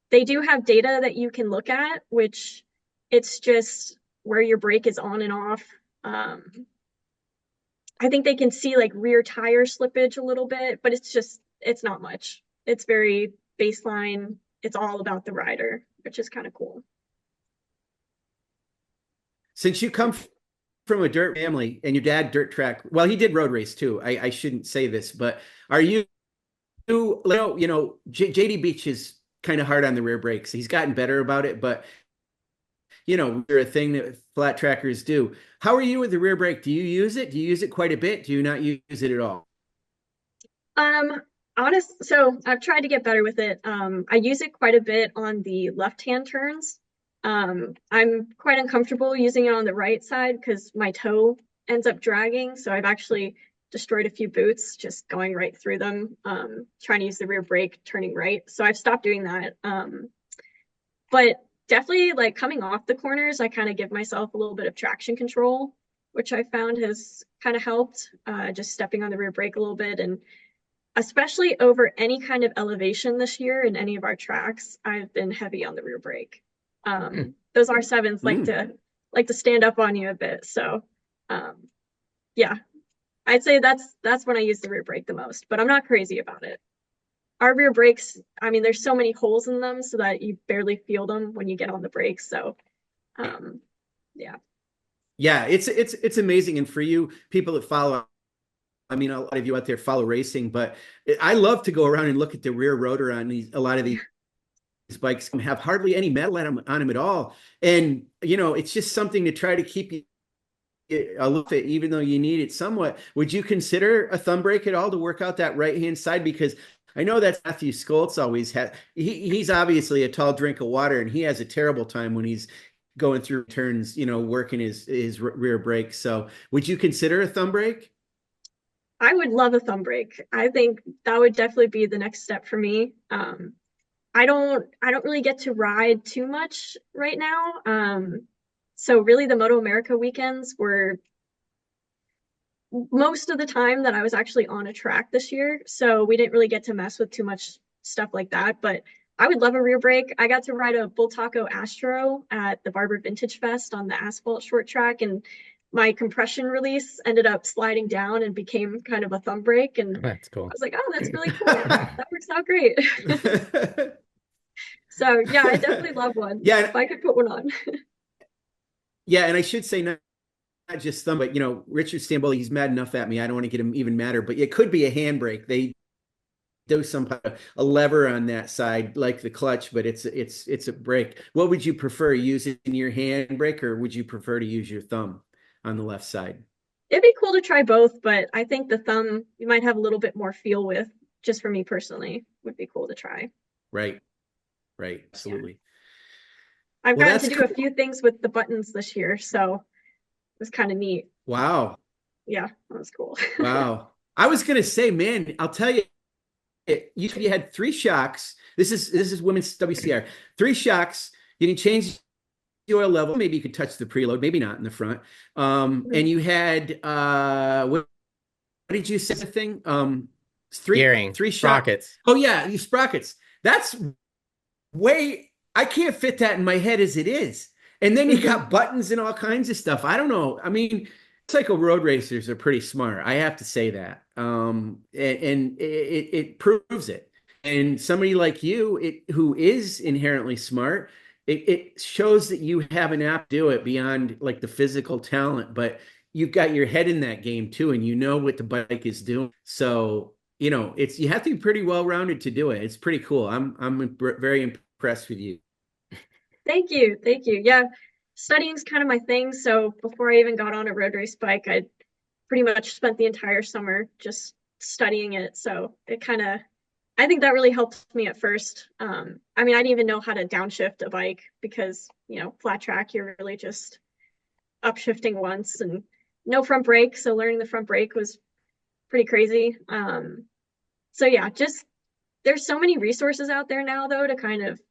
they do have data that you can look at, which it's just where your brake is on and off. I think they can see like rear tire slippage a little bit, but it's not much. It's very baseline. It's all about the rider, which is kind of cool. Since you come from a dirt family and your dad dirt track, well, he did road race too. I shouldn't say this, but are you JD Beach is kind of hard on the rear brakes. He's gotten better about it, but you know, they're a thing that flat trackers do. How are you with the rear brake? Do you use it? Do you use it quite a bit? Do you not use it at all? So I've tried to get better with it. I use it quite a bit on the left-hand turns. I'm quite uncomfortable using it on the right side because my toe ends up dragging. So I've actually destroyed a few boots just going right through them, trying to use the rear brake turning right. So I've stopped doing that. But definitely like coming off the corners, I kind of give myself a little bit of traction control, which I found has kind of helped, just stepping on the rear brake a little bit. And especially over any kind of elevation this year in any of our tracks, I've been heavy on the rear brake. Those R7s like to stand up on you a bit. So yeah, I'd say that's when I use the rear brake the most, but I'm not crazy about it. Our rear brakes, I mean, there's so many holes in them so that you barely feel them when you get on the brakes. So yeah. Yeah, it's amazing. And for you people that follow, I mean, a lot of you out there follow racing, but I love to go around and look at the rear rotor on a lot of these bikes have hardly any metal on them at all. And, you know, it's just something to try to keep you a little bit, even though you need it somewhat. Would you consider a thumb brake at all to work out that right-hand side? Because I know that's Matthew Skoltz always had. He's obviously a tall drink of water, and he has a terrible time when he's going through turns, you know, working his rear brake. So would you consider a thumb brake? I would love a thumb brake. I think that would definitely be the next step for me. I don't really get to ride too much right now. So really the MotoAmerica weekends were most of the time that I was actually on a track this year. So we didn't really get to mess with too much stuff like that, but I would love a rear brake. I got to ride a Bull Taco Astro at the Barber Vintage Fest on the asphalt short track, and my compression release ended up sliding down and became kind of a thumb brake. And That's I cool. was like, oh, that's really cool. That works out great. So yeah, I definitely love one. Yeah. If I could put one on. Yeah. And I should say not just thumb, but Richard Stamboli, he's mad enough at me. I don't want to get him even madder, but it could be a handbrake. They do a lever on that side, like the clutch, but it's a brake. What would you prefer, using your handbrake, or would you prefer to use your thumb on the left side? It'd be cool to try both, but I think the thumb you might have a little bit more feel with, just for me personally, would be cool to try. Right. Absolutely. Yeah. I've gotten to do a few things with the buttons this year, so it was kind of neat. Wow. Yeah, that was cool. Wow. I was going to say, man, I'll tell you, you had 3 shocks. This is women's WCR. 3 shocks. You can change the oil level. Maybe you could touch the preload, maybe not in the front. And you had what did you say the thing? 3 sprockets. Oh yeah, these sprockets. That's I can't fit that in my head as it is. And then you got buttons and all kinds of stuff. I don't know. I mean, cycle road racers are pretty smart. I have to say that. And it proves it. And somebody like you, who is inherently smart, it shows that you have an app to do it beyond like the physical talent, but you've got your head in that game too, and you know what the bike is doing. So, you have to be pretty well-rounded to do it. It's pretty cool. I'm very impressed with you. Thank you. Yeah, studying's kind of my thing. So before I even got on a road race bike, I pretty much spent the entire summer just studying it. So I think that really helped me at first. I mean, I didn't even know how to downshift a bike because, flat track, you're really just upshifting once and no front brake. So learning the front brake was pretty crazy. So yeah, there's so many resources out there now though to kind of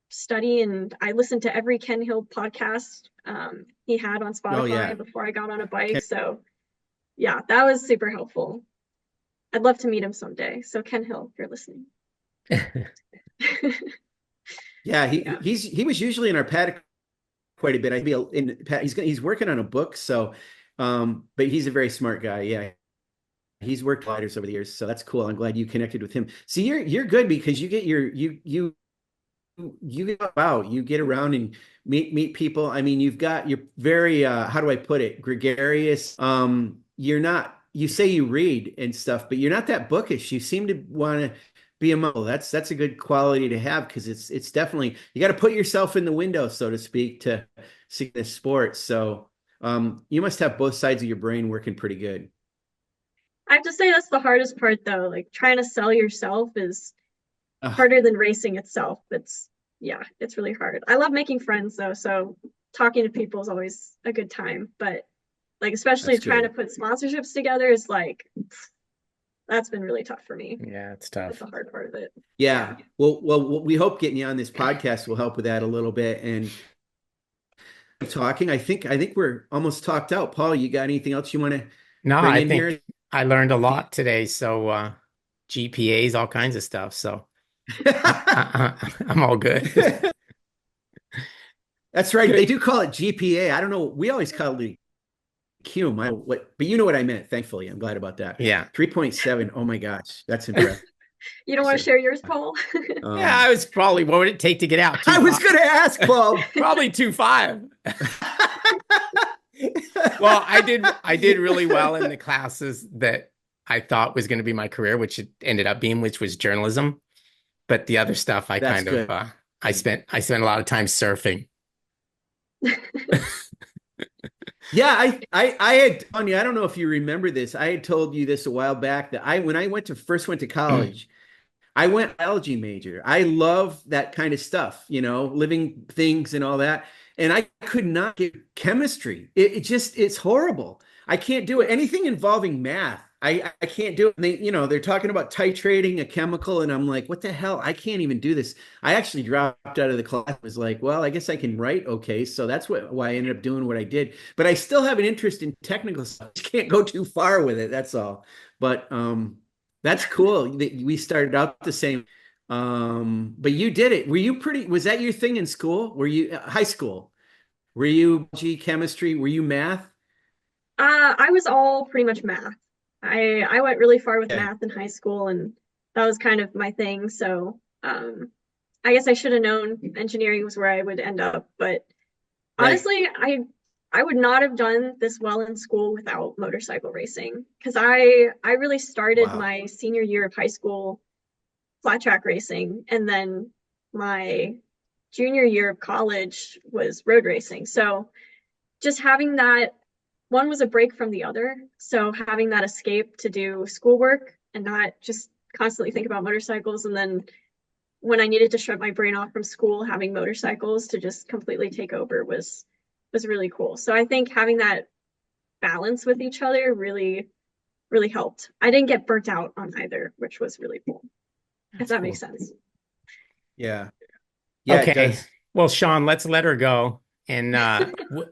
study, and I listened to every Ken Hill podcast he had on Spotify before I got on a bike. So yeah, that was super helpful. I'd love to meet him someday. So Ken Hill, if you're listening. Yeah, he was usually in our paddock quite a bit. He's working on a book, so but he's a very smart guy. Yeah. He's worked gliders over the years, so that's cool. I'm glad you connected with him. See, you're good because you get you get around and meet people. I mean, you're very how do I put it, gregarious. You say you read and stuff, but you're not that bookish. You seem to want to be a model. That's a good quality to have, because it's definitely, you got to put yourself in the window, so to speak, to see this sport. So you must have both sides of your brain working pretty good. I have to say that's the hardest part though. Like trying to sell yourself is harder than racing itself. It's really hard. I love making friends though, so talking to people is always a good time. But like especially trying to put sponsorships together is like, that's been really tough for me. Yeah, it's tough. That's the hard part of it. Yeah. Well, we hope getting you on this podcast will help with that a little bit. And talking, I think we're almost talked out. Paul, you got anything else you want to bring in here? I learned a lot today. So GPAs, all kinds of stuff. So I'm all good. That's right. They do call it GPA. I don't know. We always call it Cume. But you know what I meant. Thankfully, I'm glad about that. Yeah. 3.7. Oh my gosh, that's impressive. You don't want to share yours, Paul? Yeah, I was probably. What would it take to get out? 2.5. I was going to ask, Paul. Probably 2.5. Well, I did really well in the classes that I thought was going to be my career, which it ended up being, which was journalism. But the other stuff, I spent a lot of time surfing. Yeah, I had, Sonya, I don't know if you remember this. I had told you this a while back that when I first went to college, I went biology major. I love that kind of stuff, living things and all that. And I could not get chemistry. It's horrible. I can't do it. Anything involving math, I can't do it. And they're talking about titrating a chemical, and I'm like, what the hell? I can't even do this. I actually dropped out of the class. I was like, well, I guess I can write okay. So that's why I ended up doing what I did. But I still have an interest in technical stuff. I just can't go too far with it. That's all. But that's cool. We started out the same. But you did it. Was that your thing in school? Were you high school? Were you chemistry? Were you math? I was all pretty much math. I went really far with Okay. math in high school, and that was kind of my thing. So I guess I should have known engineering was where I would end up. But Right. honestly, I would not have done this well in school without motorcycle racing because I really started Wow. my senior year of high school flat track racing, and then my junior year of college was road racing. So just having that, one was a break from the other. So having that escape to do schoolwork and not just constantly think about motorcycles. And then when I needed to shut my brain off from school, having motorcycles to just completely take over was really cool. So I think having that balance with each other really helped. I didn't get burnt out on either, which was really cool. If That's that makes cool. sense. Yeah. Yeah, it Okay. does. Well, Sean, let's let her go. And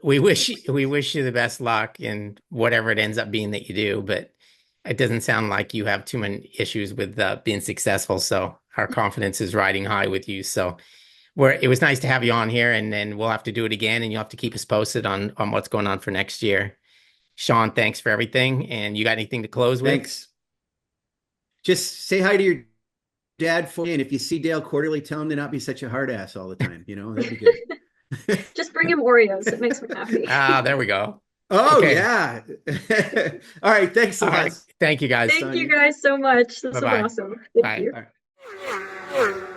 we wish you the best luck in whatever it ends up being that you do, but it doesn't sound like you have too many issues with being successful. So our confidence is riding high with you. So it was nice to have you on here, and then we'll have to do it again, and you'll have to keep us posted on what's going on for next year. Sean, thanks for everything. And you got anything to close with? Thanks. Just say hi to your dad for me, and if you see Dale quarterly, tell him to not be such a hard ass all the time. That'd be good. Just bring him Oreos. It makes me happy. Ah, there we go. Oh Okay. yeah. All right. Thanks a All lot, right. Thank you guys. Thank you Sonya. guys so much. This was Bye-bye. awesome. Thank Bye. you. All right.